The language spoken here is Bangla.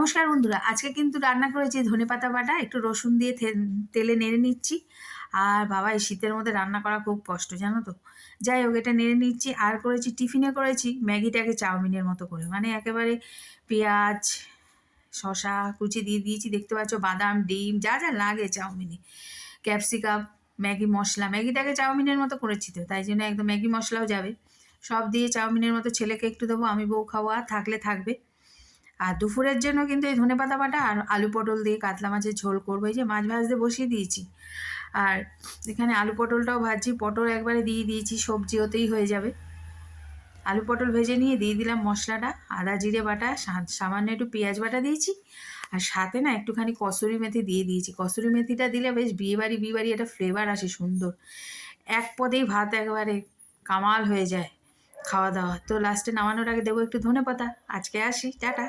নমস্কার বন্ধুরা, আজকে কিন্তু রান্না করেছি ধনেপাতা বাটা, একটু রসুন দিয়ে তেলে নেড়ে নিচ্ছি। আর বাবা, এই শীতের মধ্যে রান্না করা খুব কষ্ট, জানো তো। যাই হোক, এটা নেড়ে নিচ্ছি। আর করেছি, টিফিনে করেছি ম্যাগিটাকে চাউমিনের মতো করে, মানে একেবারে পেঁয়াজ শশা কুচি দিয়ে দিয়েছি, দেখতে পাচ্ছ, বাদাম ডিম যা যা লাগে চাউমিনে, ক্যাপসিকাম, ম্যাগি মশলা, ম্যাগিটাকে চাউমিনের মতো করেছি তো, তাই জন্য একদম ম্যাগি মশলাও যাবে, সব দিয়ে চাউমিনের মতো। ছেলেকে একটু দেবো, আমি বউ খাবো, আর থাকলে থাকবে। আর দুপুরের জন্য কিন্তু এই ধনেপাতা বাটা আর আলু পটল দিয়ে কাতলা মাছের ঝোল করবো। এই যে মাছ ভাজতে বসিয়ে দিয়েছি, আর এখানে আলু পটলটাও ভাজছি। পটল একবারে দিয়ে দিয়েছি, সবজি ওতেই হয়ে যাবে। আলু পটল ভেজে নিয়ে দিয়ে দিলাম মশলাটা, আদা জিরে বাটা, সামান্য একটু পেঁয়াজ বাটা দিয়েছি। আর সাথে না একটুখানি কসুরি মেথি দিয়ে দিয়েছি। কসুরি মেথিটা দিলে বেশ বিয়েবাড়ি একটা ফ্লেভার আসে সুন্দর। এক পদেই ভাত একেবারে কামাল হয়ে যায় খাওয়া দাওয়া। তো লাস্টে নামানোর আগে দেবো একটু ধনেপাতা। আজকে আসি, টাটা।